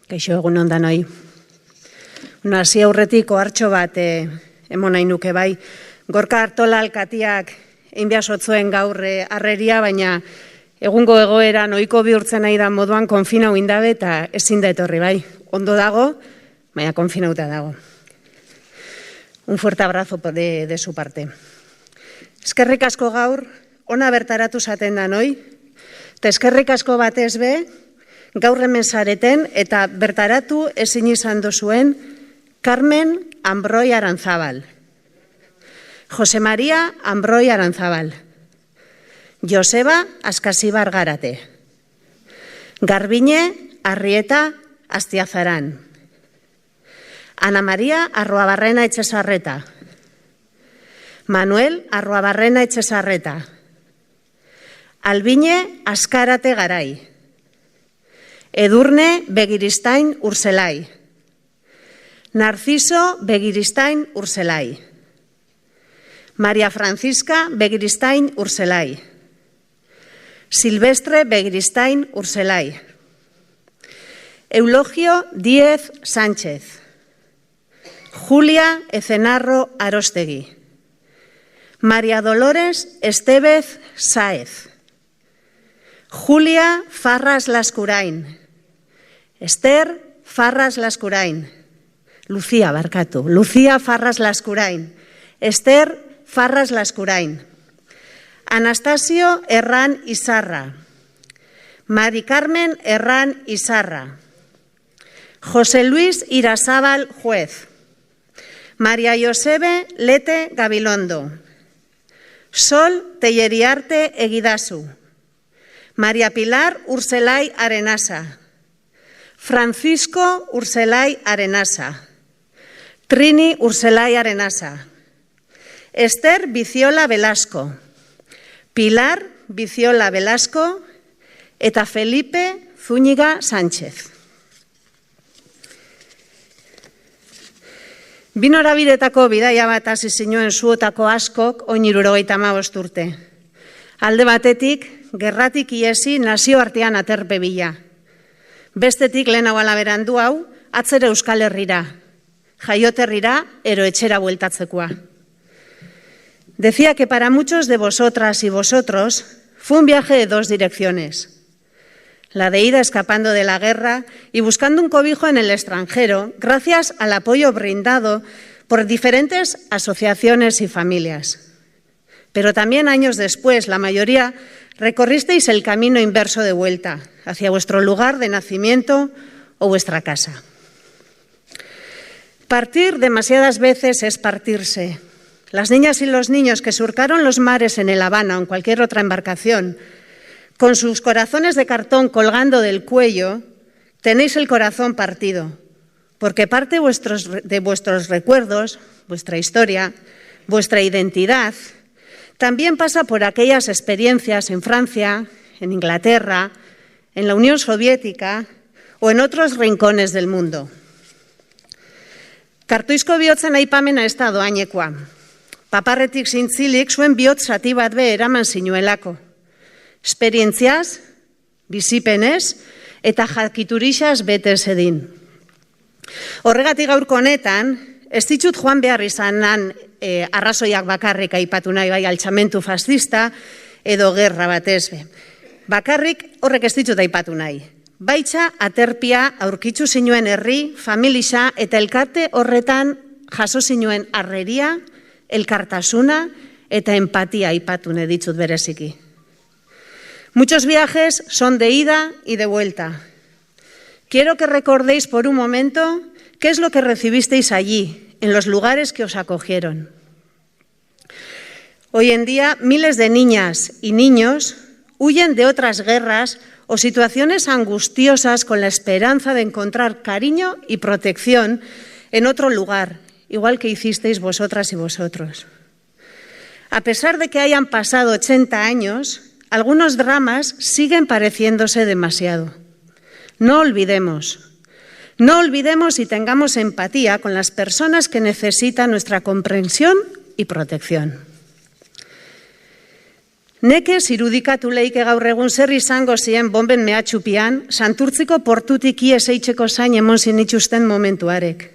Kaixo egun ondan hoi. Hasi aurretik ohartxo bat emon nahi nuke bai. Gorka Artola alkatiak egin sotzuen gaur arreria, baina egungo egoeran ohiko bihurtzen nahi da moduan konfinau indabe eta ezin da etorri bai. Ondo dago, baina konfinauta dago. Un fuerte abrazo de su parte. Eskerrik asko gaur, ona bertaratu zaten da noi, eta eskerrik asko batez be, gaur hemen zareten eta bertaratu ezin izan duzuen Carmen Ambroi Aranzábal, Jose María Ambroi Aranzábal, Joseba Askasibar Garate, Garbine Arrieta Astiazaran, Ana María Arruabarrena Etxesarreta, Manuel Arruabarrena Etxesarreta, Albine Askarate Garai, Edurne Begiristain Urzelai, Narciso Begiristain Urzelai, María Francisca Begiristain Urzelai, Silvestre Begiristain Urzelai, Eulogio Díez Sánchez, Julia Ecenarro Arostegui, María Dolores Estevez Sáez, Julia Farras Lascurain, Esther Farras Lascurain, Lucía Farras Lascurain, Esther Farras Lascurain, Anastasio Herrán Izarra, Mari Carmen Herrán Izarra, José Luis Irazábal Juez, María Josebe Lete Gabilondo, Sol Telleriarte Eguidasu, María Pilar Urzelai Arenasa, Francisco Urzelai Arenasa, Trini Urzelai Arenasa, Esther Viciola Velasco, Pilar Viciola Velasco eta Felipe Zúñiga Sánchez. Binorabidetako bidaia bat hasi zinuen zuotako askok oin 75 urte. Alde batetik, gerratik iesi nazioartean aterpe bila. Bestetik lehenago alaberandu hau, atzere Euskal Herrira, jaioterrira ero etxera bueltatzekoa. Decía que para muchos de vosotras y vosotros fue un viaje de dos direcciones. La de ida escapando de la guerra y buscando un cobijo en el extranjero, gracias al apoyo brindado por diferentes asociaciones y familias. Pero también años después, la mayoría recorristeis el camino inverso de vuelta, hacia vuestro lugar de nacimiento o vuestra casa. Partir demasiadas veces es partirse. Las niñas y los niños que surcaron los mares en el Habana o en cualquier otra embarcación, con sus corazones de cartón colgando del cuello, tenéis el corazón partido, porque parte de vuestros recuerdos, vuestra historia, vuestra identidad, también pasa por aquellas experiencias en Francia, en Inglaterra, en la Unión Soviética o en otros rincones del mundo. Kartuizko bihotzen aipamena ez da doainekoa. Paparretik zintzilik zuen bihotz zati bat be eraman zinuelako. Esperientziaz, bizipenez eta jakiturixaz bete zedin. Horregatik gaurko honetan, ez ditut joan behar izanan arrazoiak bakarrik aipatu nahi, bai altxamentu fascista edo gerra batez be. Bakarrik horrek ez ditut aipatu nahi. Baitza aterpia aurkitzu zinuen herri, familia eta elkarte horretan jaso zinuen arreria, elkartasuna eta empatia aipatu nahi ditut bereziki. Muchos viajes son de ida y de vuelta. Quiero que recordéis por un momento qué es lo que recibisteis allí, en los lugares que os acogieron. Hoy en día, miles de niñas y niños huyen de otras guerras o situaciones angustiosas con la esperanza de encontrar cariño y protección en otro lugar, igual que hicisteis vosotras y vosotros. A pesar de que hayan pasado 80 años, algunos dramas siguen pareciéndose demasiado. No olvidemos y tengamos empatía con las personas que necesitan nuestra comprensión y protección. Nekez irudikatu leike gaur egun zer izango zien bomben mehatxupian, Santurtziko portutik ies eitzeko zain emon zinituzten momentuarek.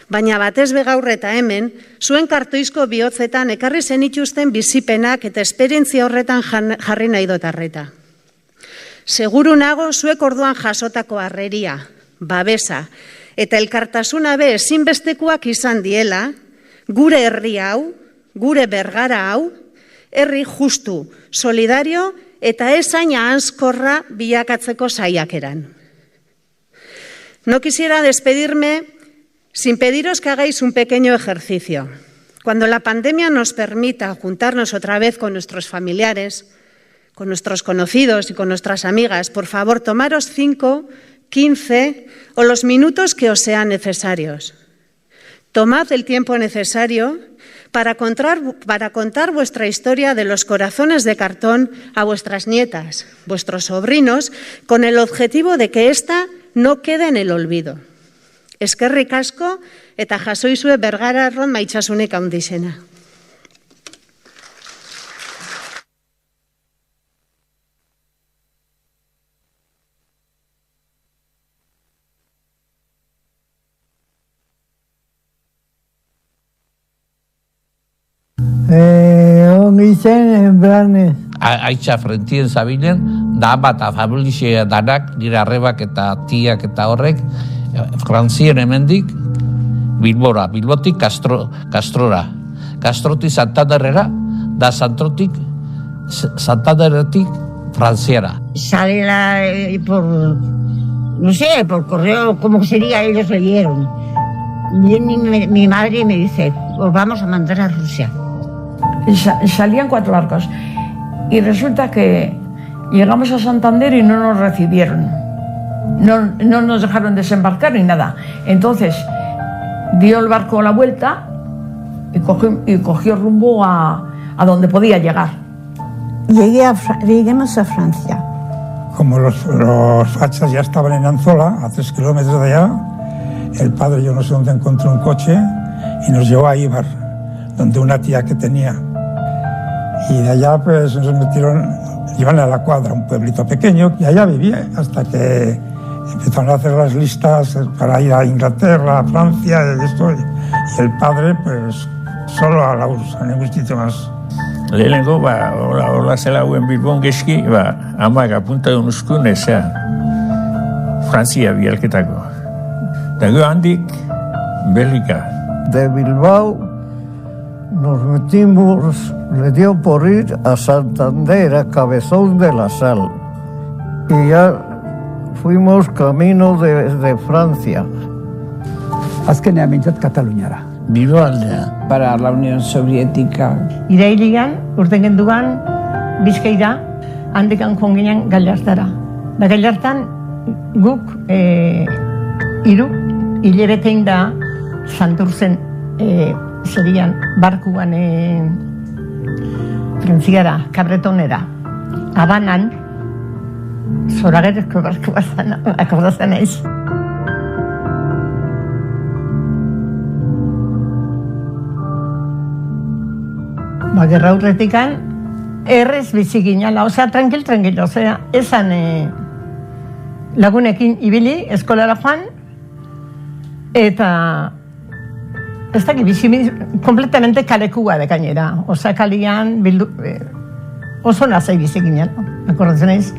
Baina batez be gaur eta hemen, zuen kartoizko bihotzetan ekarri zenituzten bizipenak eta esperientzia horretan jarri nahi dotarreta. Seguru nago zuek orduan jasotako harreria, babesa eta elkartasuna be ezinbestekoak izan diela, gure herri hau, gure Bergara hau, herri justu, solidario eta esaina hanskorra bilakatzeko saiakeran. No quisiera despedirme sin pediros que hagáis un pequeño ejercicio. Cuando la pandemia nos permita juntarnos otra vez con nuestros familiares, con nuestros conocidos y con nuestras amigas, por favor, tomaros 5, 15 o los minutos que os sean necesarios. Tomad el tiempo necesario para contar vuestra historia de los corazones de cartón a vuestras nietas, vuestros sobrinos, con el objetivo de que ésta no quede en el olvido. Eskerrik asko eta jasoizue Bergara arron maitxasunik handixena. Ongi zen, Branes. Aitza frentien zabilen, da bat afabilixea danak, nire arrebak eta tiak eta horrek, Frantzien hemendik, Bilbotik Castrora. Castrotik Santanderrera, da Santanderretik Frantziara. Sale no sé, por correo, como sería, ellos leyeron. Viene mi madre y me dice, os vamos a mandar a Rusia. Salían 4 barcos y resulta que llegamos a Santander y no nos recibieron, no nos dejaron desembarcar ni nada. Entonces dio el barco la vuelta y cogió rumbo a donde podía llegar. Lleguemos a Francia. Como los fachas ya estaban en Anzola, a 3 kilómetros de allá, el padre, yo no sé dónde, encontró un coche y nos llevó a Ibar, donde una tía que tenía. Y de allá pues nos metieron, iban a la Cuadra, un pueblito pequeño, y allá vivía hasta que empezaron a hacer las listas para ir a Inglaterra, a Francia, y esto. Y el padre pues solo a la URSS, a ningún sitio más. Lehenengo, hola zela hauen Bilbon geski, amak apuntatu nuzkun ezea, Frantzia bialketako. Da gero handik, Belgika. De Bilbao nos metimos, le dio por ir a Santander, a Cabezón de la Sal. Y ya fuimos camino de Francia. Azkenean mintzat Kataluniara. Bilboaldea. Para la Unión Soviética. Irailian, urten genduan, Bizkaira, handikan joan ginen Gallartara. Da Gallartan guk 3 hilabetein da Santurtzen zerian barkuan Frantziara, Kabretonera. Habanan, zoragerezko barkua zan, akordatzen aiz. Gerra urretikan, errez bizi ginala, osea, tranquil, osea, esan lagunekin ibili, eskolara joan, eta ez dakit bizi kompletamente kalekua de gainera, osea, kalian bildu, oso nazai bizi ginala, akordatzen aiz.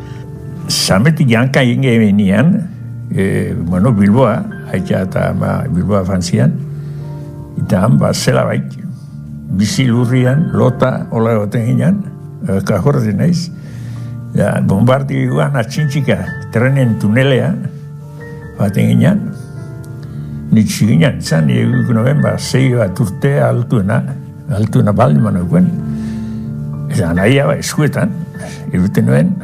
Zametik janka inge benian, Bilboa, haitxa eta Bilboa Frantzian, eta han zela baik, bizi lurrian, lota, hola goten ginen, kajorrezen naiz. Bombardioan atxintxika, trenen tunelea, baten ginen. Nitsi ginen, zan, eguk noben, 6 bat urte altuena baldin manokuen. Eta nahia eskuetan, eguten noen.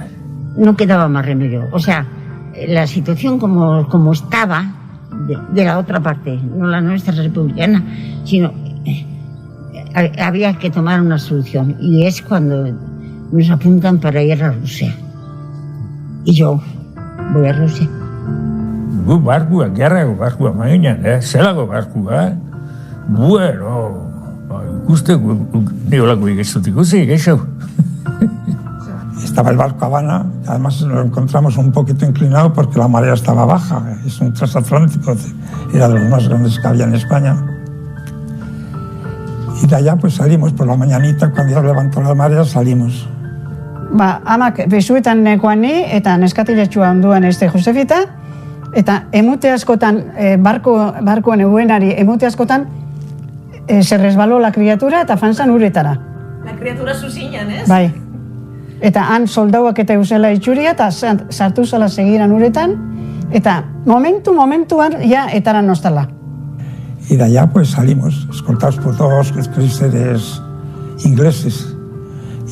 No quedaba más remedio. O sea, la situación como estaba de la otra parte, no la nuestra republicana, sino había que tomar una solución. Y es cuando nos apuntan para ir a Rusia. Y yo voy a Rusia. Barkua, gerrako barkua mainan, zelako barkua. Bueno, ikuste, neolako ikustutik, ikusi, geixo. estaba el barco Habana, además lo encontramos un poquito inclinado porque la marea estaba baja, es un transatlántico, era de los más grandes que había en España. Y de allá pues salimos por la mañanita, cuando ya levantó la marea salimos. Amak besuetan nekoan ni, eta neskatiletxua onduan Josefita, eta emute askotan, barkoan eguenari emute askotan, se resbaló la criatura eta fanzan uretara. La criatura zuzinan, ez? Bai. Eta han soldauak eta eusela itxuria, eta sartu zela segiran uretan, eta momentuan ya etaran nostala. Y de allá pues salimos, escoltados por dos cruceros ingleses,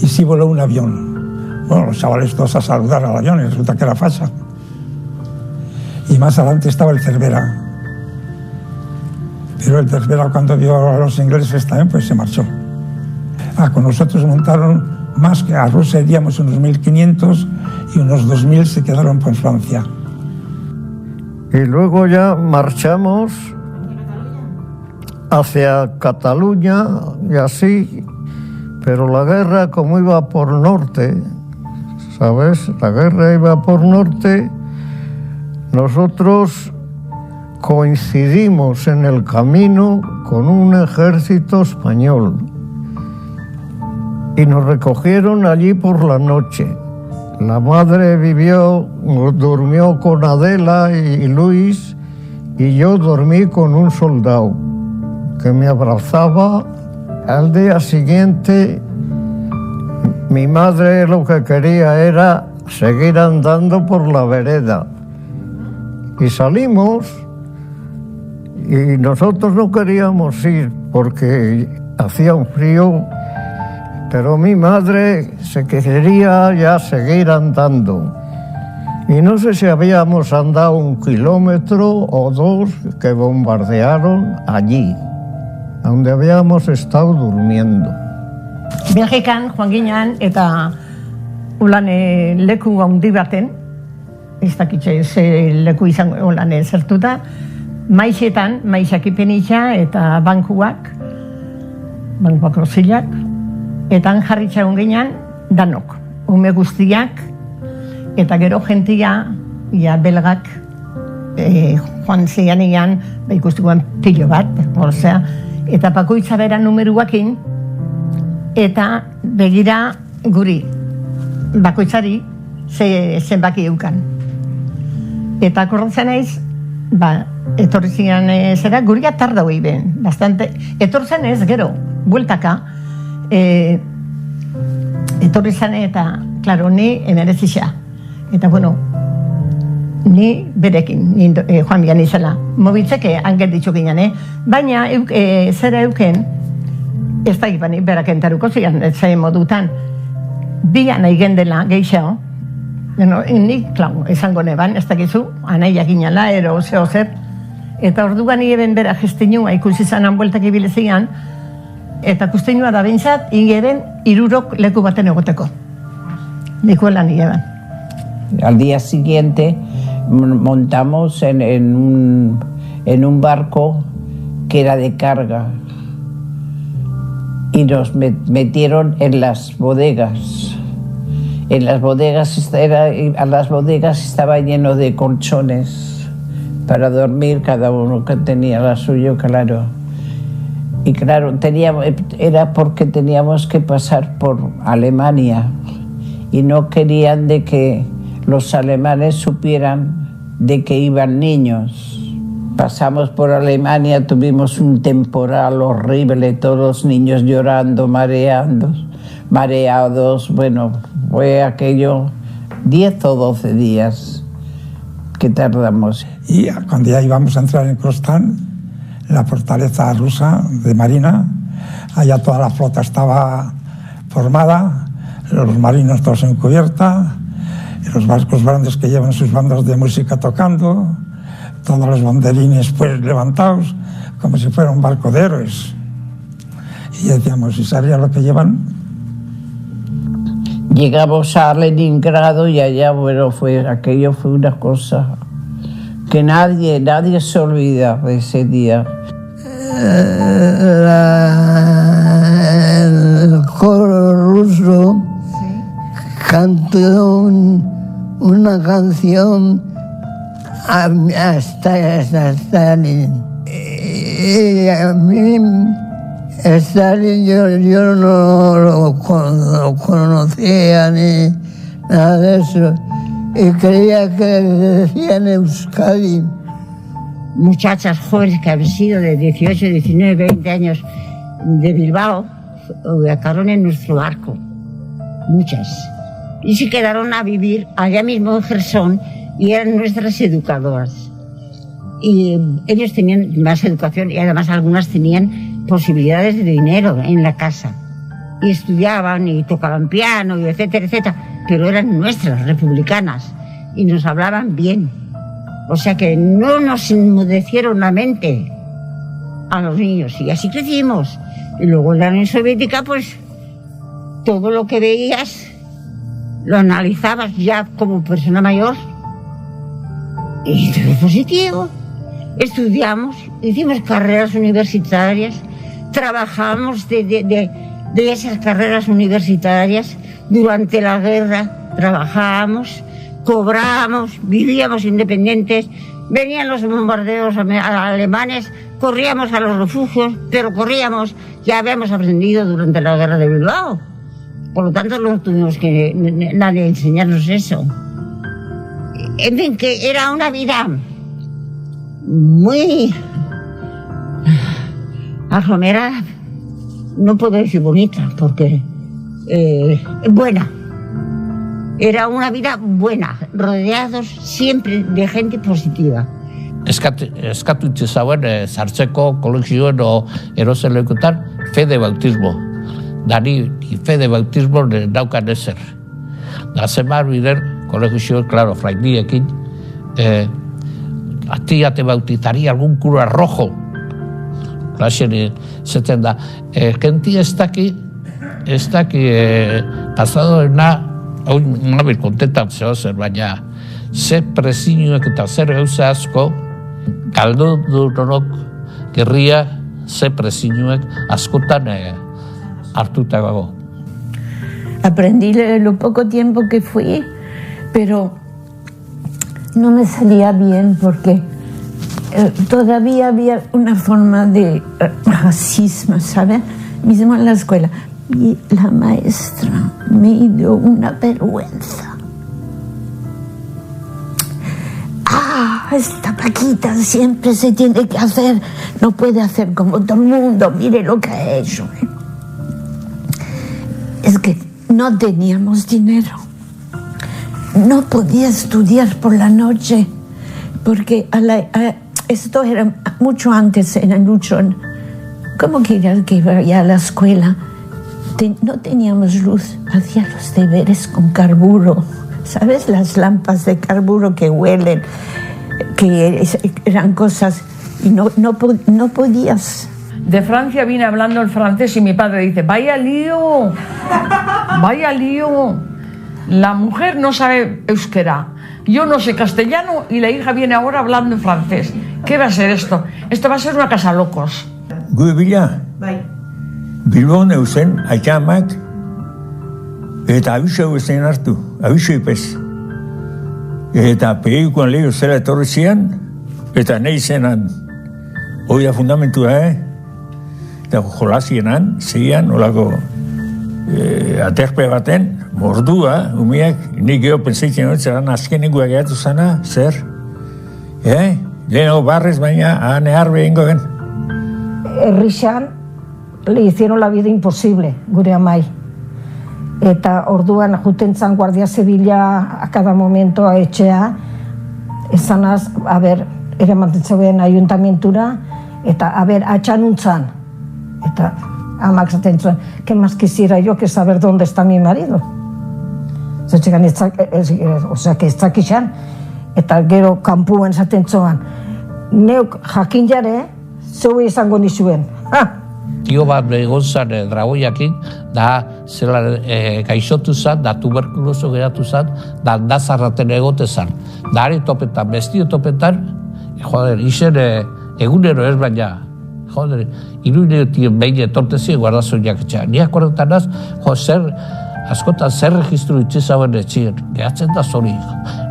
y sí voló un avión. Bueno, los chavales todos a saludar al avión, y resulta que era facha. Y más adelante estaba el Cervera. Pero el Cervera, cuando vio a los ingleses también, pues se marchó. Con nosotros montaron más que a Rusia iríamos unos 1.500 y unos 2.000 se quedaron por Francia. Y luego ya marchamos hacia Cataluña y así, pero la guerra como iba por norte, ¿sabes? La guerra iba por norte, nosotros coincidimos en el camino con un ejército español y nos recogieron allí por la noche. La madre durmió con Adela y Luis, y yo dormí con un soldado que me abrazaba. Al día siguiente, mi madre lo que quería era seguir andando por la vereda. Y salimos, y nosotros no queríamos ir porque hacía un frío, pero mi madre se quería ya seguir andando. Y no sé si habíamos andado 1 kilómetro o 2 que bombardearon allí, donde habíamos estado durmiendo. Belgikan joan ginean eta ulan leku handi baten, ez dakitxe ze leku izango ulan zertuta, maizetan, maizakipenitza eta bankuak rozilak, eta han jarritxagun ginean danok, ume guztiak, eta gero jentia, belgak, joan zianean, ikustikoan pilo bat, osea, eta bakoitza bera numeruakin, eta begira guri, bakoitzari zenbaki eukan. Eta akordatzen naiz, etorri zian zera, guria tarda hoi ben, bastante, etortzen ez gero, bueltaka, etorri zane eta, klaro, ni emerezisa. Eta, bueno, ni berekin, joan bian izela. Mobitzeke angel ditxu ginen, baina zera euken, ez da ipanik berak entaruko zian, ez zain modutan, bian aigen dela geixao, nik, klau, esango neban, ez dakizu, anaia ginala, ero, zer, eta orduan eben bera gestinua ikusi zanan bueltak ibilezian, eta kustinua da bintzat, ingeben 3 leku baten egoteko. Nikoela nigeban. Al día siguiente montamos en un barco que era de carga y nos metieron en las bodegas. En las bodegas estaba lleno de colchones para dormir, cada uno que tenía la suyo, claro. Y claro, era porque teníamos que pasar por Alemania y no querían de que los alemanes supieran de que iban niños. Pasamos por Alemania, tuvimos un temporal horrible, todos los niños llorando, mareados. Bueno, fue aquello 10 o 12 días que tardamos. Y cuando ya íbamos a entrar en Crostán, la fortaleza rusa de Marina, allá toda la flota estaba formada, los marinos todos en cubierta, los barcos grandes que llevan sus bandas de música tocando, todos los banderines pues levantados, como si fuera un barco de héroes. Y decíamos, ¿y sabía lo que llevan? Llegamos a Leningrado y allá, bueno, aquello fue una cosa que nadie se olvida de ese día. El coro ruso cantó una canción a Stalin. Y a mí, Stalin, yo no lo conocía ni nada de eso. Y creía que decían Euskadi. Muchachas jóvenes que habían sido de 18, 19, 20 años de Bilbao, acabaron en nuestro barco, muchas. Y se quedaron a vivir allá mismo en Gersón y eran nuestras educadoras. Y ellos tenían más educación y además algunas tenían posibilidades de dinero en la casa. Y estudiaban y tocaban piano y etcétera, etcétera, pero eran nuestras, republicanas, y nos hablaban bien. O sea que no nos enmudecieron la mente a los niños y así crecimos. Y luego en la Unión Soviética, pues todo lo que veías lo analizabas ya como persona mayor y todo positivo. Estudiamos, hicimos carreras universitarias, trabajamos de esas carreras universitarias durante la guerra, trabajábamos, cobrábamos, vivíamos independientes, venían los bombardeos alemanes, corríamos a los refugios, pero corríamos, ya habíamos aprendido durante la guerra de Bilbao. Por lo tanto, no tuvimos que nadie enseñarnos eso. En fin, que era una vida muy aglomerada, no puedo decir bonita, porque buena. Era una vida buena, rodeados siempre de gente positiva. Eskatu itzauen sartzeko kolegioen eroselekoetan fede bautismo. Dani fede bautismo daukan ezer. Da zenbat bider kolegioen, claro, fraindiekin, a ti ya te bautizaría algún cura rojo. Klasen zeten da. Genti ez daki pasadoena, hau nabil kontentan zehozer, baina ze prezinuek eta zer gauza asko, galdu duronok gerria ze prezinuek askotan hartuta gago. Aprendí lo poco tiempo que fui, pero no me salía bien porque todavía había una forma de racismo, ¿sabes? Mismo en la escuela. Y la maestra me dio una vergüenza. Esta Paquita siempre se tiene que hacer, no puede hacer como todo el mundo, mire lo que ha hecho. Es que no teníamos dinero. No podía estudiar por la noche, porque esto era mucho antes en Luchón. ¿Cómo quería que vaya a la escuela? No teníamos luz, hacía los deberes con carburo. ¿Sabes? Las lámparas de carburo que huelen, que eran cosas y no podías. De Francia vine hablando el francés y mi padre dice, vaya lío, vaya lío. La mujer no sabe euskera, yo no sé castellano y la hija viene ahora hablando en francés. ¿Qué va a ser esto? Esto va a ser una casa locos. Guebila, Bilbon eusen, aitamak, eta abiso eusen hartu, abiso ipez. Eta peikuan lehio zela etorri zian, eta nahi zenan, hori da fundamentua, eta jolazienan, zeian, olako aterpe baten, mordua, umiak, nik geho penseitzen hori, zeran azkenengoa gehatu zana, zer? Leheno barrez, baina ane harbe ingo gen. Herrixan, le hicieron la vida imposible, gure amai. Eta orduan juten zan Guardia Zibila a cada momento a etxea, esanaz, a ber, ere mantentzuen ayuntamientura, eta, a ber, atxanuntzan. Eta amak zaten zuen, ¿qué más quisiera yo que saber dónde está mi marido? Zetxegan, que ez zakixan, eta gero kanpuen zaten zuen, neuk jakin jare, zeu izango nizuen. Tio bat egon zan dragoiakin, da zela gaixotu zan, da tuberkuloso geratu zan, da aldazarraten egote zan. Da ari topetan, bestio topetan, joder, izen egunero ez baina, joder, iruineotien behin etorte ziren guardazoiak etxea. Ni akordetan az, zer askotan zer registru itzi zauen etxien, gehatzen da zori.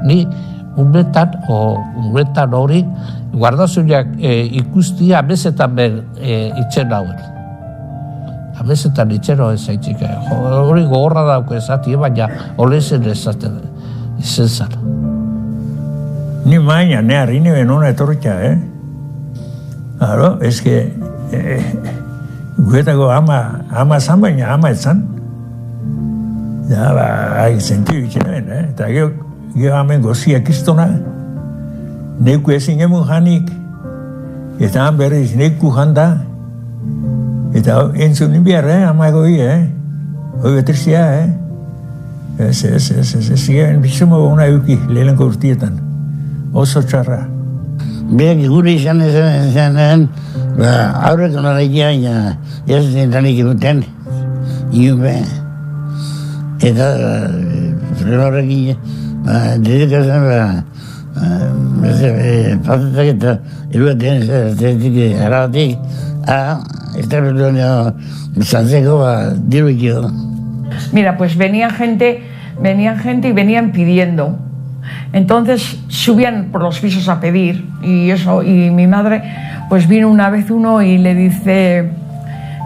Ni umetan hori, guardazunak ikustia amezetan ben itxen hauen. Amezetan itxen hauen zaitzik. Hori gogorra dauko ezati, baina olezen ezaten izen zara. Ni maina, ne harrine benona etorritxa, Claro, es que guetako ama zan, baina ama etzan. Ja, sentidu itxenen, eta gero hamen gozia kristona, neku ezin emun janik, eta han berriz neku janda, eta entzun inbiar, ama egoi, hoi betrizia, Ez garen bizumo gona euki, lehenko urtietan, oso txarra. Beak gure izan zen, aurreko noraikia, ez zintanik ikuten, iupe. Eta horrekin, dedikazen, patetak eta eruaten zetik arabatik, estarbetuan zantzeko diruikio. Mira, pues venía gente y venían pidiendo. Entonces subían por los pisos a pedir y mi madre, pues vino una vez uno y le dice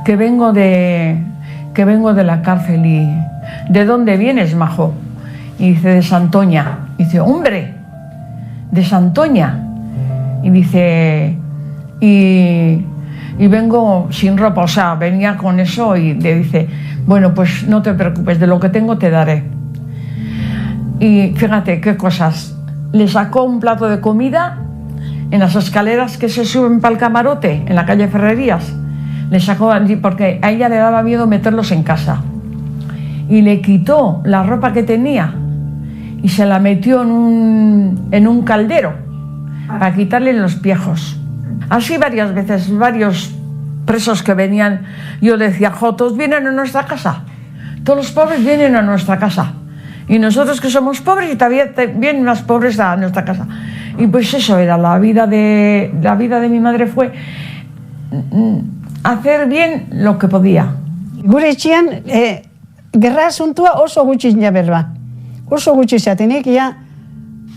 que vengo de la cárcel y ¿de dónde vienes, majo? Y dice, de Santoña. Y dice, hombre, de Santoña. Y dice, y vengo sin ropa, o sea, venía con eso y le dice, bueno, pues no te preocupes, de lo que tengo te daré. Y fíjate qué cosas. Le sacó un plato de comida en las escaleras que se suben para el camarote, en la calle Ferrerías. Le sacó, porque a ella le daba miedo meterlos en casa. Y le quitó la ropa que tenía y se la metió en un caldero para quitarle los piejos. Así varias veces, varios presos que venían, yo le decía, todos vienen a nuestra casa, todos los pobres vienen a nuestra casa. Y nosotros que somos pobres y todavía vienen más pobres a nuestra casa. Y pues eso era, la vida de mi madre fue hacer bien lo que podía. Gure etxean, gerra asuntua oso gutxi berba. Oso gutxi zatenik, ja,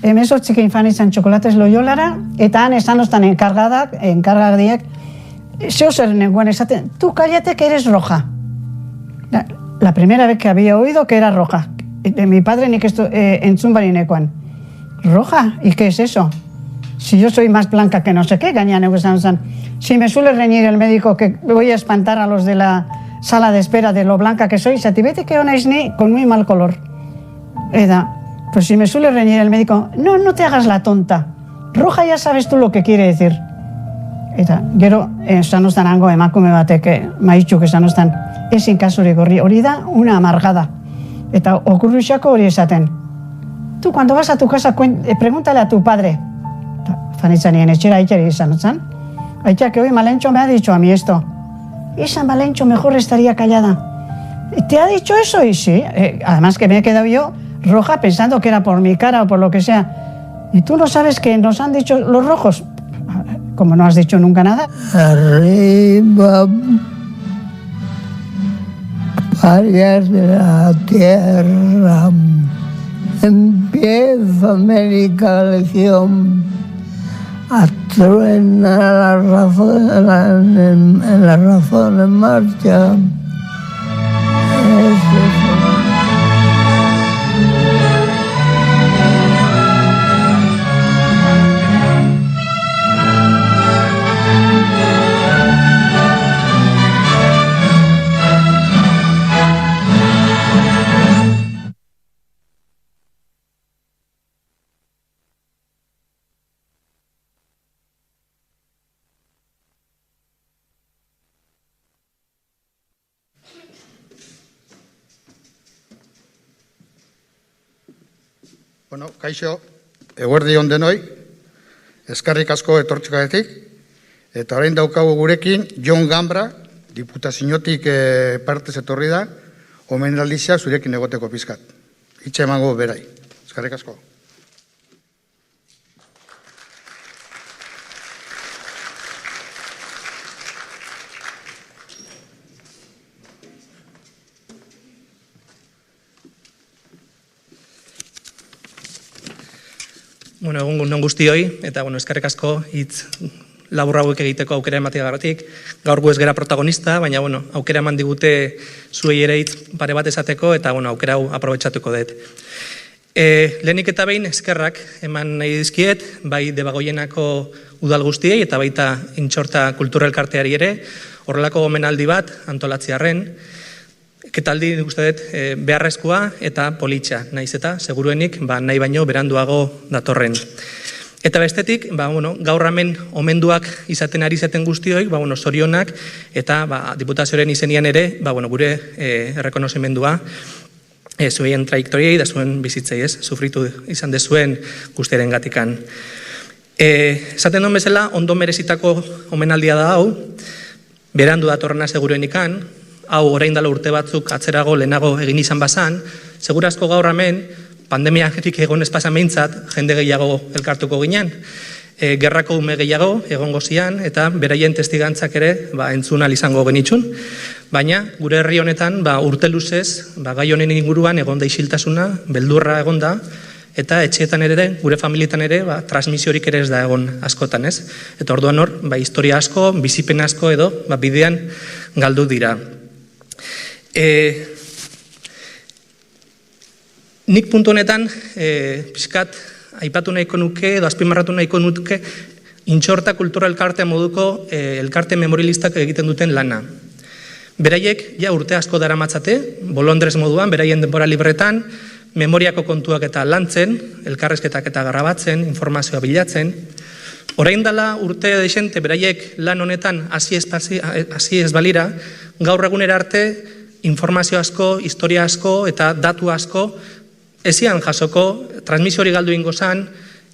18 infan izan txokolates Loyolara, eta han esan ostan enkargadiak, zeo zer nengoen esaten, tú cállate que eres roja. La primera vez que había oído que era roja. De mi padre nik entzun barinekoan. ¿Roja? ¿Y qué es eso? Si yo soy más blanca que no sé qué, gainean esan zan. Si me suele reñir el médico que voy a espantar a los de la sala de espera de lo blanca que soy, zatibete que onaiz ni con muy mal color. Eta, pues si me suele reñir el médico, no te hagas la tonta. Roja ya sabes tú lo que quiere decir. Eta, gero, esan ostan hango emakume batek, maitxuk esan ostan, ezin kasurik hori da una amargada. Eta okurruxako hori esaten. Tú cuando vas a tu casa, pregúntale a tu padre. Fanitzanien etxera aitari izan otzan. Aitea que hoy Malencho me ha dicho a mí esto. Esa Malencho mejor estaría callada. ¿Te ha dicho eso? Y sí. Además que me he quedado yo roja pensando que era por mi cara o por lo que sea. ¿Y tú no sabes que nos han dicho los rojos? Como no has dicho nunca nada. Arriba, varias de la tierra, empieza América Legión a truenar la razón en marcha. Bueno, kaixo, eguerdi on denoi, eskarrik asko etortzekatik, eta orain daukagu gurekin Jon Gambra, diputaziotik partez etorri da, omenaldizia zurekin egoteko pizkat. Hitza emango berai. Eskarrik asko. Egun guztioi, eta eskerrik asko hitz labur hauek egiteko aukera emateagatik. Gaur gu ez gera protagonista, baina aukera eman digute zuei ere hitz pare bat esateko, eta aukera hau aprobetxatuko dut. Lehenik eta behin eskerrak eman nahi dizkiet, bai Debagoienako udal guztiei, eta baita Intxorta Kultura Elkarteari ere, horrelako omenaldi bat antolatziarren, ketaldi uste dut beharrezkoa eta politxa, naiz eta seguruenik nahi baino beranduago datorren. Eta bestetik, gaur hemen omenduak izaten ari zaten guztioik, zorionak eta diputazioaren izenian ere, gure errekonozimendua zueien trajektoriei da zuen bizitzei, sufritu izan dezuen guztiaren gatikan. Esaten duen bezala, ondo merezitako omenaldia da hau, berandu datorrena seguruenikan, hau orain dela urte batzuk atzerago lehenago egin izan bazan, segurazko gaur hemen, pandemiatik egon espazan behintzat, jende gehiago elkartuko ginen, gerrako ume gehiago egongo zian, eta beraien testigantzak ere entzun izango genitxun, baina gure herri honetan urte luzez, gai honen inguruan egon da isiltasuna, beldurra egon da, eta etxeetan ere, gure familietan ere, transmisiorik ere ez da egon askotan, ez? Eta orduan hor, historia asko, bizipen asko edo, bidean galdu dira. Nik puntu honetan, pixkat, aipatu nahiko nuke, edo azpimarratu nahiko nuke, Intxorta Kultura Elkartea moduko elkarte memorialistak egiten duten lana. Beraiek, urte asko daramatzate, bolondrez moduan, beraien denbora libretan, memoriako kontuak eta lantzen, elkarrezketak eta grabatzen, informazioa bilatzen. Orain dela urte desente, beraiek lan honetan hasi ez balira, gaur egunera arte, informazio asko, historia asko eta datu asko ezian jasoko, transmisio hori galdu ingo zan,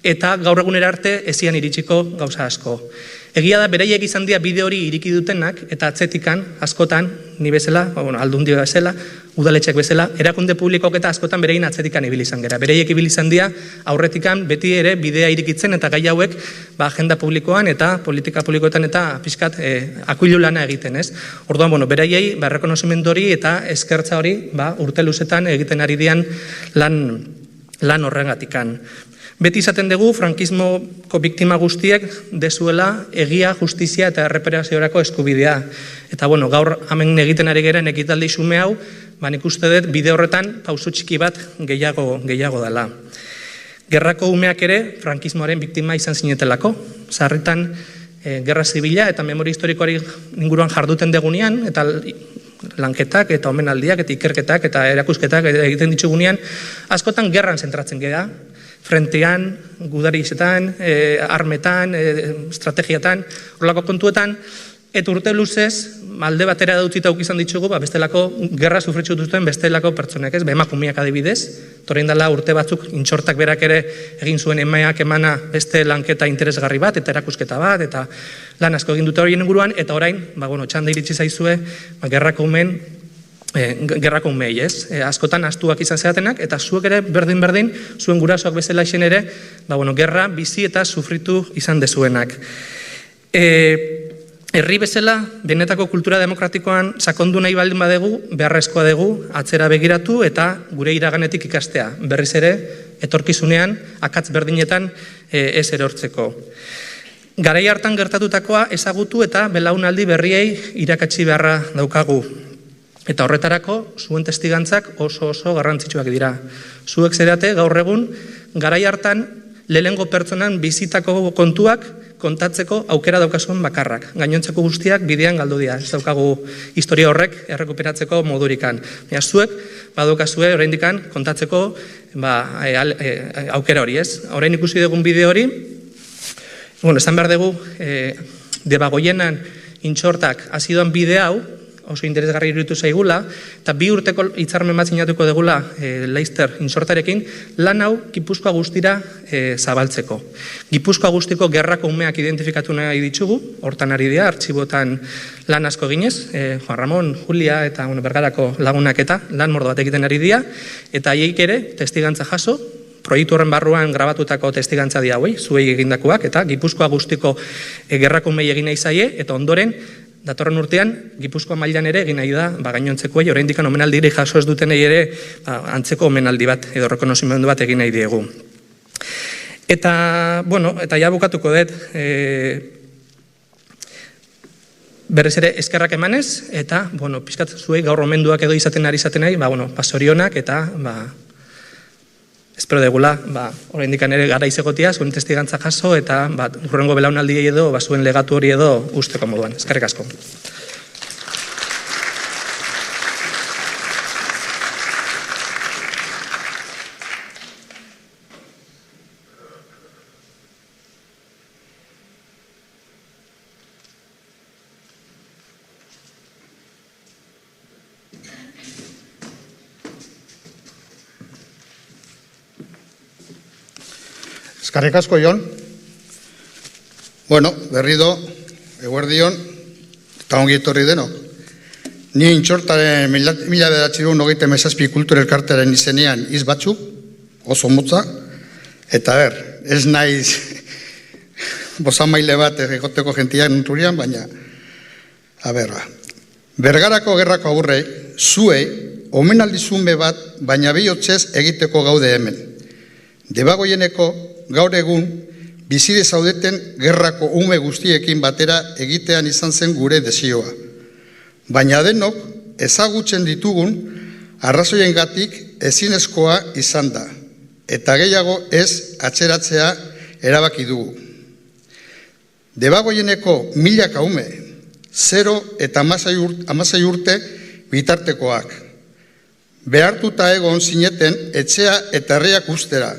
eta gaur egunera arte ezian iritsiko gauza asko. Egia da, beraiek izan dira bide hori iriki dutenak, eta atzetikan, askotan, ni bezala, aldundio bezala, udaletxek bezala, erakunde publikoak eta askotan berein atzetikan ibil izan gera. Beraiek ibil izan dira, aurretikan beti ere bidea irikitzen, eta gai hauek agenda publikoan eta politika publikoetan eta pixkat akuilu lana egiten, ez? Orduan, beraiei, errekonozimendu hori eta eskertza hori urte luzetan egiten ari dian lan horregatikan. Beti izaten dugu, frankismoko biktima guztiek dezuela egia, justizia eta erreparaziorako eskubidea. Eta gaur hemen egiten ari geren ekitaldi xume hau, nik uste dut bide horretan pausu txiki bat gehiago dela. Gerrako umeak ere frankismoaren biktima izan zinetelako. Sarritan gerra zibila eta memoria historikoari inguruan jarduten degunean, eta lanketak eta omenaldiak eta ikerketak eta erakusketak egiten ditugunean, askotan gerran zentratzen gara, frentean, gudarizetan, armetan, estrategiatan, horrelako kontuetan, eta urte luzez, alde batera dautzita izan ditugu, bestelako gerra sufritzu duten bestelako pertsonek, ez? Emakumeak adibidez, torein dela urte batzuk Intxortak berak ere egin zuen emaak emana beste lanketa interesgarri bat, eta erakusketa bat, eta lan asko egin dute horien inguruan, eta orain, txanda iritsi zaizue, gerrako umei, ez? Askotan astuak izan zeatenak, eta zuek ere berdin, zuen gurasoak bezala isen ere, gerra bizi eta sufritu izan dezuenak. Herri bezala, benetako kultura demokratikoan sakondu nahi baldin badegu, beharrezkoa dugu, atzera begiratu eta gure iraganetik ikastea. Berriz ere, etorkizunean, akatz berdinetan ez erortzeko. Garai hartan gertatutakoa ezagutu eta belaunaldi berriei irakatsi beharra daukagu. Eta horretarako, zuen testigantzak oso garrantzitsuak dira. Zuek zerate gaur egun, garai hartan lehengo pertsonan bizitako kontuak kontatzeko aukera daukazuen bakarrak. Gainontzeko guztiak bidean galdu dira. Ez daukagu historia horrek errekuperatzeko modurikan. Baina zuek, badaukazue oraindikan kontatzeko aukera hori, ez? Orain ikusi dugun bideo hori, esan behar dugu, Debagoienan Intxortak hazidoan bide hau, oso interesgarri iruditu zaigula, eta 2 urteko hitzarmen bat sinatuko degula Laster Intxortarekin, lan hau Gipuzkoa guztira zabaltzeko. Gipuzkoa guztiko gerrako umeak identifikatu nahi ditugu, hortan ari dira, artxibotan lan asko eginez, Juan Ramon, Julia eta Bergarako lagunak eta lan mordo bat egiten ari dira, eta haiek ere testigantza jaso, proiektu horren barruan grabatutako testigantza dira hauei, zuei egindakoak, eta Gipuzkoa guztiko gerrako umei egin nahi zaie, eta ondoren, datorren urtean, Gipuzkoa mailan ere egin nahi da, gainontzekoei, oraindik omenaldiri jaso ez dutenei ere, antzeko omenaldi bat, edo rekonozimendu bat egin nahi diegu. Eta, bueno, eta ja bukatuko dut, berrez ere eskerrak emanez, eta, bueno, pixkat zuei gaur omenduak edo izaten ari izaten nahi, zorionak eta, espero degula, oraindik ere gara izegotia, zuen testigantza jaso, eta hurrengo belaunaldiei edo, zuen legatu hori edo usteko moduan. Eskerrik asko. Eskerrik asko, Jon. Bueno, berrido, eguerdion, eta ongi etorri denok. Ni intxortaren 1997 kultura elkartearen izenean hitz batzuk, oso motza, eta ez naiz bozamaile bat egoteko jentiak nuturian, baina, Bergarako gerrako aurrei, zuei, omenaldi zunbe bat, baina bihotzez egiteko gaude hemen. Debagoieneko, gaur egun, bizide zaudeten gerrako ume guztiekin batera egitean izan zen gure desioa. Baina denok, ezagutzen ditugun, arrazoiengatik ezinezkoa izan da, eta gehiago ez atzeratzea erabaki dugu. Debagoieneko milaka ume, 0 eta 16 urte bitartekoak. Behartuta egon zineten etxea eta herriak ustera,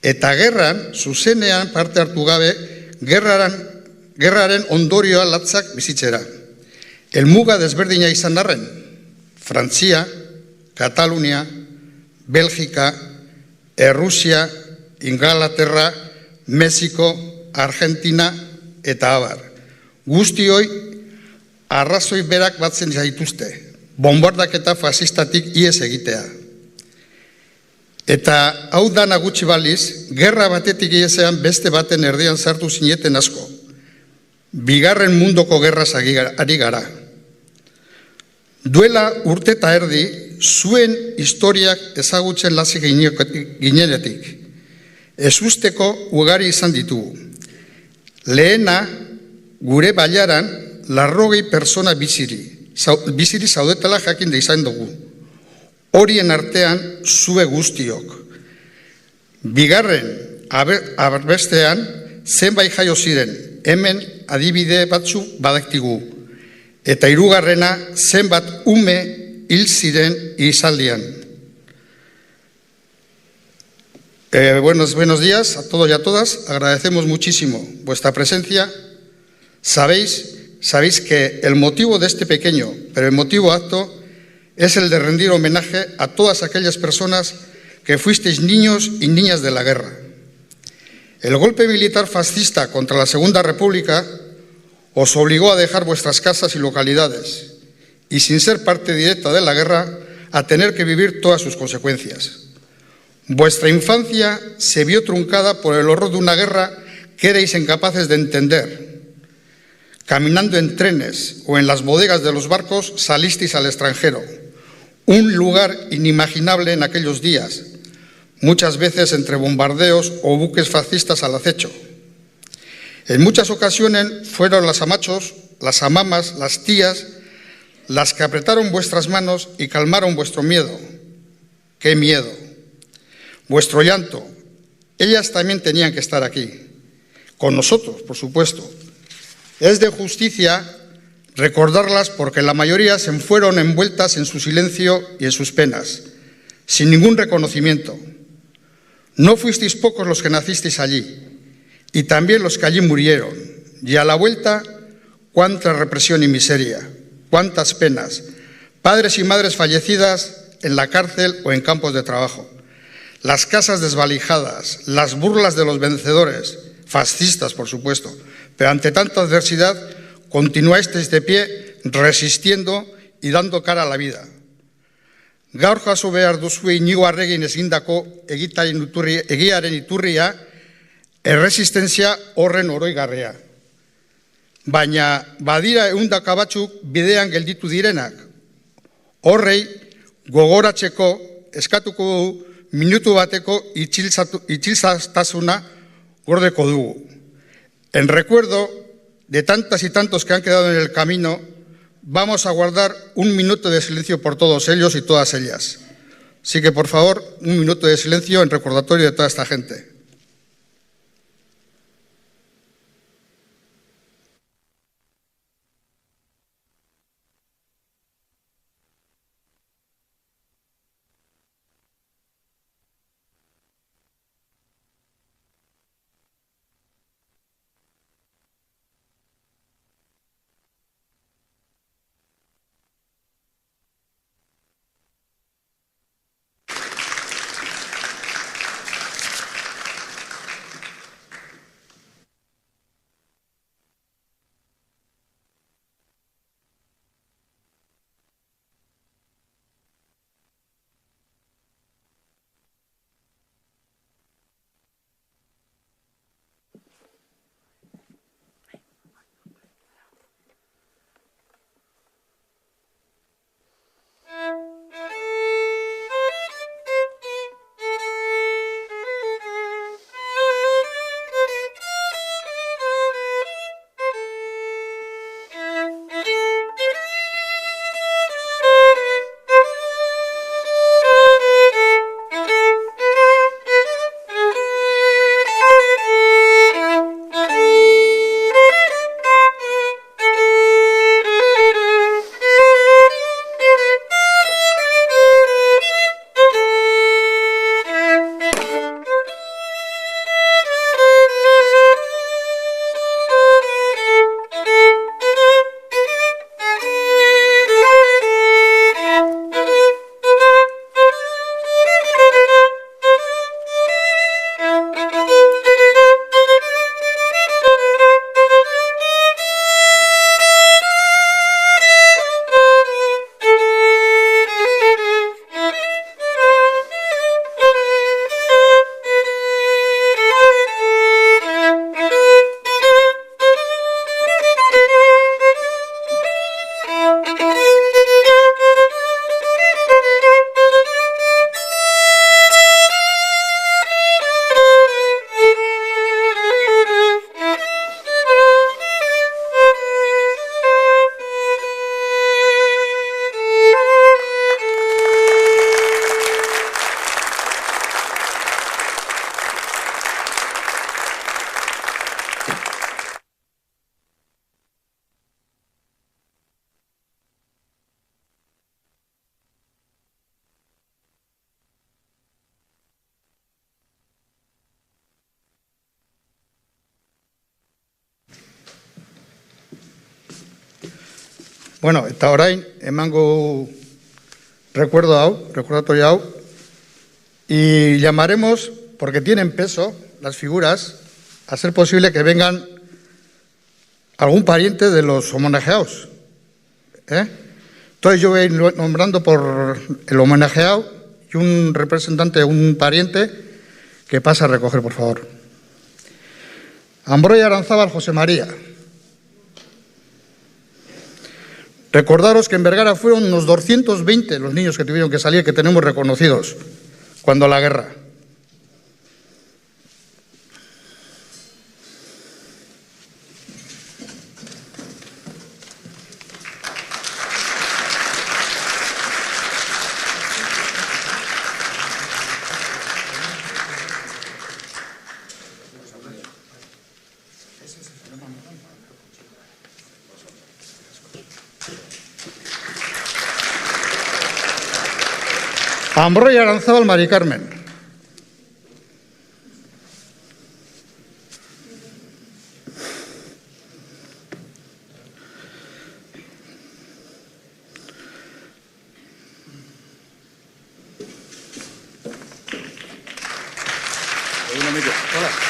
eta gerran, zuzenean parte hartu gabe, gerraren ondorioa latzak bizitzera. Helmuga desberdina izan arren, Frantzia, Katalunia, Belgika, Errusia, Ingalaterra, Mexiko, Argentina eta abar. Guztioi arrazoi berak batzen zaituzte, bombardaketa fasistatik ihes egitea. Eta hau dana gutxi baliz, gerra batetik iesean beste baten erdian sartu zineten asko. Bigarren mundoko gerraz ari gara. Duela urte eta erdi, zuen historiak ezagutzen lazi ginenetik. Ezusteko ugari izan ditugu. Lehena, gure bailaran, 80 persona biziri zaudetela jakin da izan dugu. Horien artean zue guztiok. Bigarren abestean zenbait jaio ziren, hemen adibide batzu badaktigu. Eta hirugarrena zenbat ume hil ziren izaldian. Buenos días a todos y a todas. Agradecemos muchísimo vuestra presencia. Sabéis que el motivo de este pequeño, pero emotivo acto es el de rendir homenaje a todas aquellas personas que fuisteis niños y niñas de la guerra. El golpe militar fascista contra la Segunda República os obligó a dejar vuestras casas y localidades y, sin ser parte directa de la guerra, a tener que vivir todas sus consecuencias. Vuestra infancia se vio truncada por el horror de una guerra que erais incapaces de entender. Caminando en trenes o en las bodegas de los barcos salisteis al extranjero. Un lugar inimaginable en aquellos días, muchas veces entre bombardeos o buques fascistas al acecho. En muchas ocasiones fueron las amachos, las amamas, las tías, las que apretaron vuestras manos y calmaron vuestro miedo. ¡Qué miedo! Vuestro llanto. Ellas también tenían que estar aquí, con nosotros, por supuesto. Es de justicia recordarlas porque la mayoría se fueron envueltas en su silencio y en sus penas, sin ningún reconocimiento. No fuisteis pocos los que nacisteis allí, y también los que allí murieron. Y a la vuelta, cuánta represión y miseria, cuántas penas, padres y madres fallecidas en la cárcel o en campos de trabajo, las casas desvalijadas, las burlas de los vencedores, fascistas por supuesto, pero ante tanta adversidad, continuasteis de pie, resistiendo y dando cara a la vida. Gaur jaso behar duzue Inigo Arregin egindako egiaren iturria, erresistenzia horren oroigarria. Baina badira 100 batzuk bidean gelditu direnak. Horrei gogoratzeko eskatuko minutu bateko itxiltasuna gordeko dugu. En recuerdo de tantas y tantos que han quedado en el camino, vamos a guardar un minuto de silencio por todos ellos y todas ellas. Así que, por favor, un minuto de silencio en recordatorio de toda esta gente. Bueno, eta orain emango recordatorio hau, y llamaremos, porque tienen peso las figuras, a ser posible que vengan algún pariente de los homenajeados. Entonces yo voy a ir nombrando por el homenajeado y un representante, un pariente, que pasa a recoger, por favor. Ambroy Aranzábal José María. Recordaros que en Vergara fueron unos 220 los niños que tuvieron que salir, que tenemos reconocidos cuando la guerra. Ambroy Aranzábal Mari Carmen. Hola.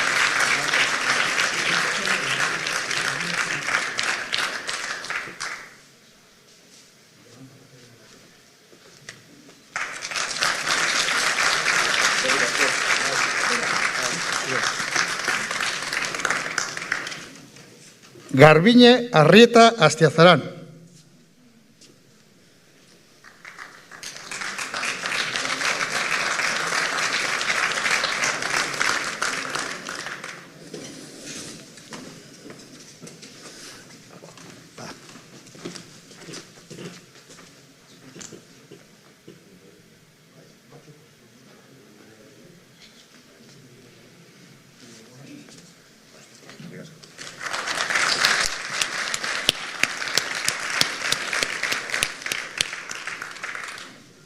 Garbiñe Arrieta Astiazarán.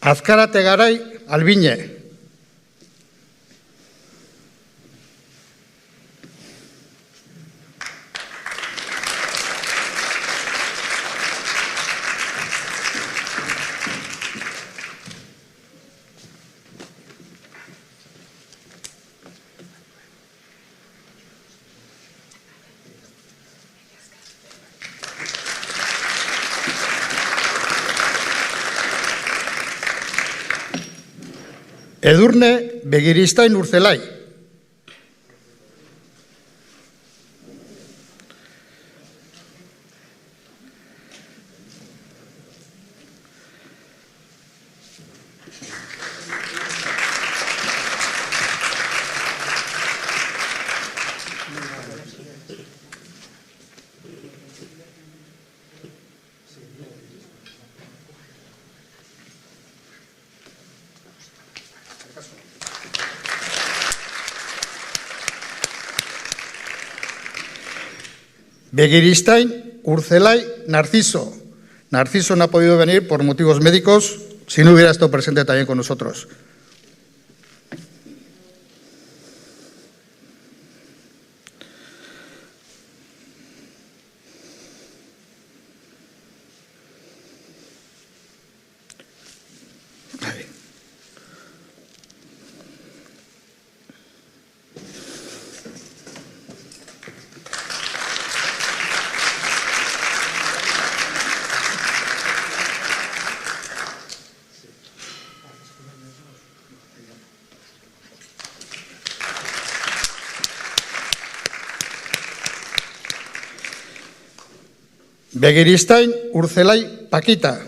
Azkarate Garai Albine. Edurne Begiristain Urzelai. Begiristain Urzelai Narciso. Narciso no ha podido venir por motivos médicos, si no hubiera estado presente también con nosotros. Begiristain Urzelai Paquita.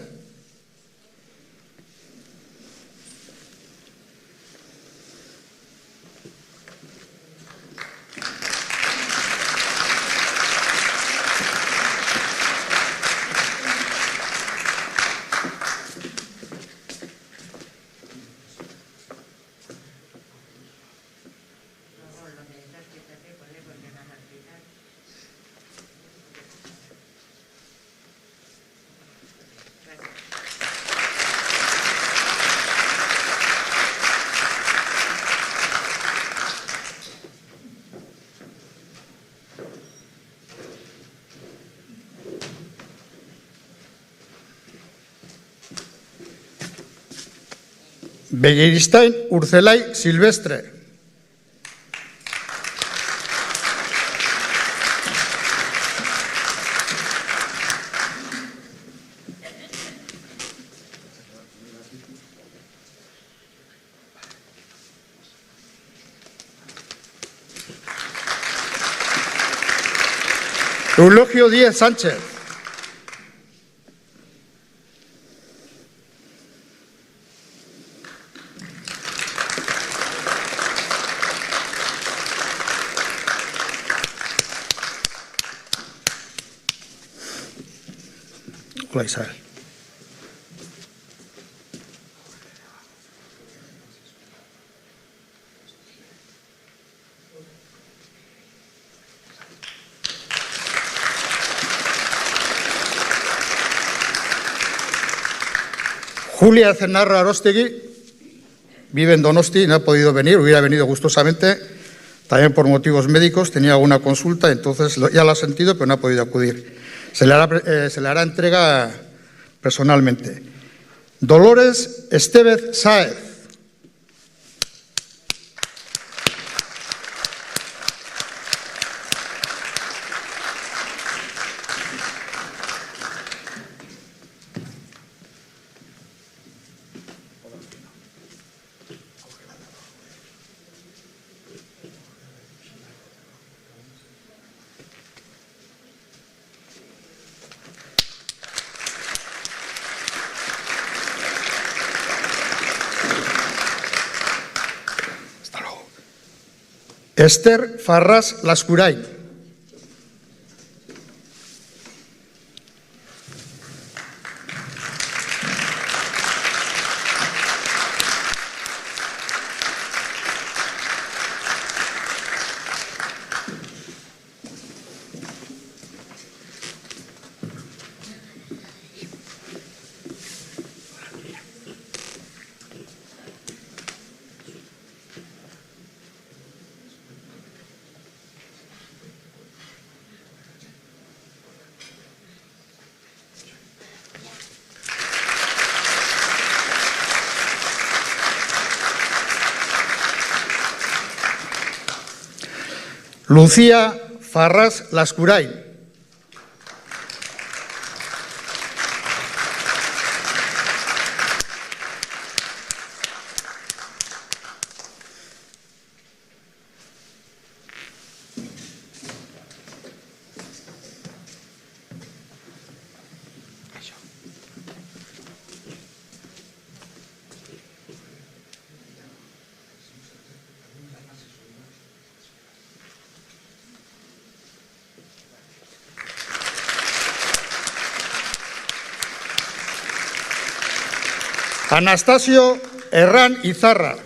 Begiristain Urzelai Silvestre. Eulogio Díez Sánchez. Hola Isabel. Julia Cenarro Arostegui vive en Donosti, no ha podido venir, hubiera venido gustosamente, también por motivos médicos, tenía alguna consulta, entonces ya lo ha sentido, pero no ha podido acudir. Se le hará entrega personalmente. Dolores Estevez Sáez. Esther Farras Lascurain. Lucía Farras Lascurain. Anastasio Herrán Izarra.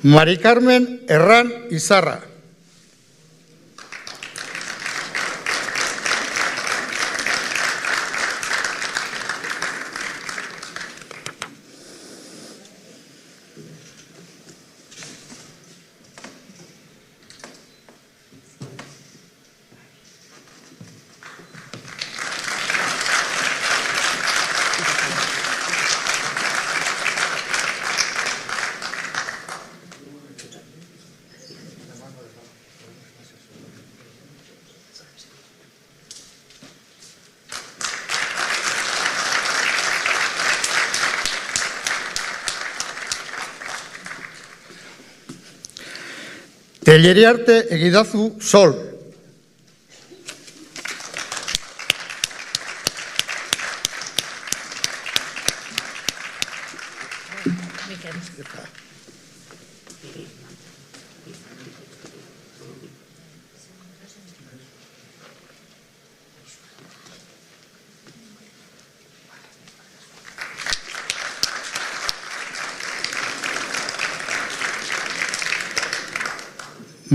Mari Carmen Herrán Izarra. Telleriarte Egidazu Sol.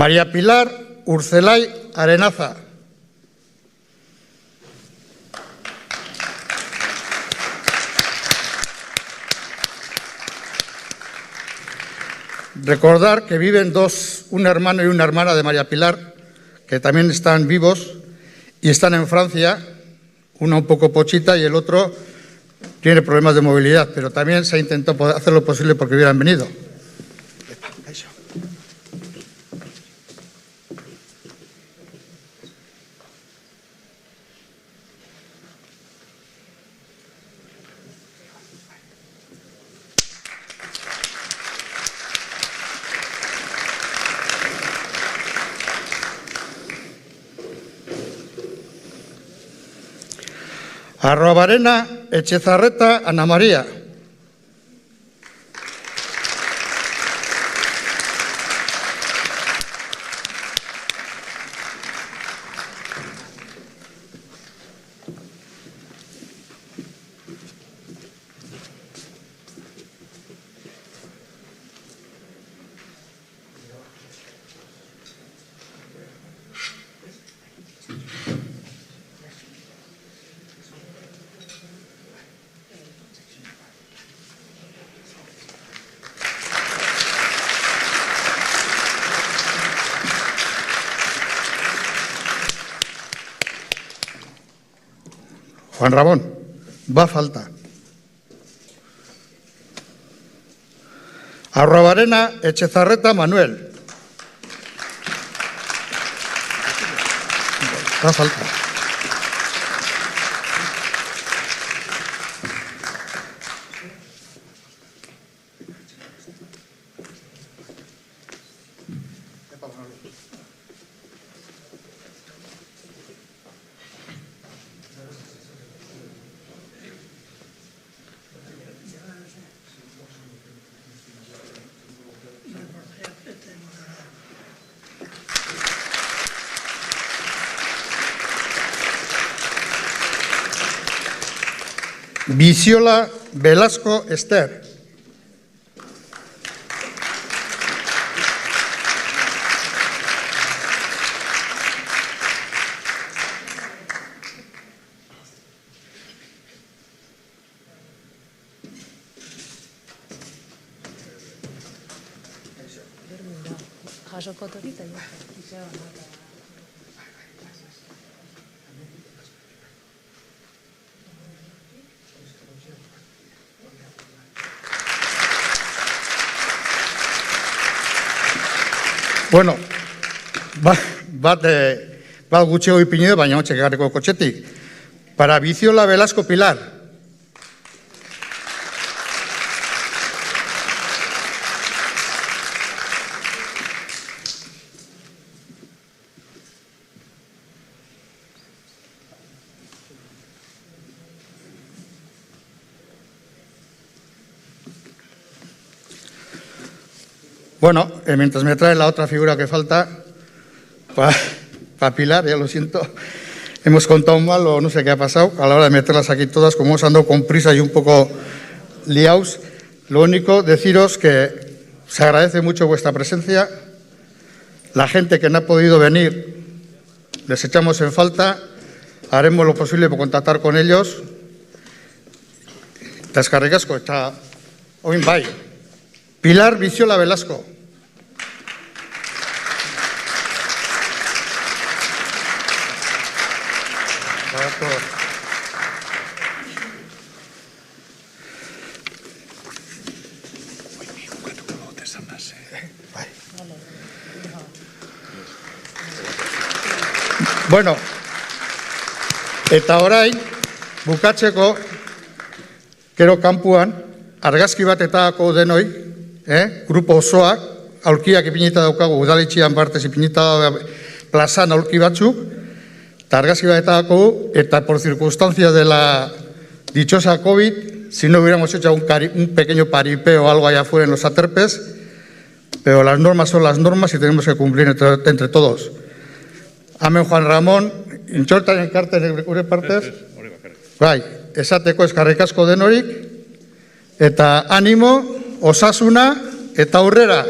María Pilar Urcelay Arenaza. Recordar que viven un hermano y una hermana de María Pilar, que también están vivos y están en Francia, uno un poco pochita y el otro tiene problemas de movilidad, pero también se ha intentado hacer lo posible porque hubieran venido. Arrobarena Echezarreta Ana María. Juan Ramón, va a falta. Arrobarena Echezarreta Manuel. Va a falta. Biziola Velasco Ester. Bueno, bat gutxego ipini du, baina hotxek garriko kotxetik. Para Biziola Velasco Pilar. Bueno, mientras me trae la otra figura que falta, para Pilar, ya lo siento, hemos contado mal o no sé qué ha pasado, a la hora de meterlas aquí todas, como hemos andado con prisa y un poco liados. Lo único, deciros que se agradece mucho vuestra presencia. La gente que no ha podido venir, les echamos en falta, haremos lo posible por contactar con ellos. Eskerrik asko, eta oin bai. Pilar Biziola Velasco. Bueno, eta orain, bukatzeko, gero kanpuan, argazki bat etako denoi, grupo osoak, aulkiak ipinita daukagu, udaletxean partez ipinita plazan aulki batzuk, eta argazki bat etako, eta por circunstancia de la dichosa COVID, si no hubiéramos hecho un pequeño paripeo o algo allá afuera en los aterpes, pero las normas son las normas y tenemos que cumplir entre todos. Hemen Juan Ramon, intxortaren karten gure partez, bai, esateko eskerrik asko denorik, eta animo, osasuna eta aurrera.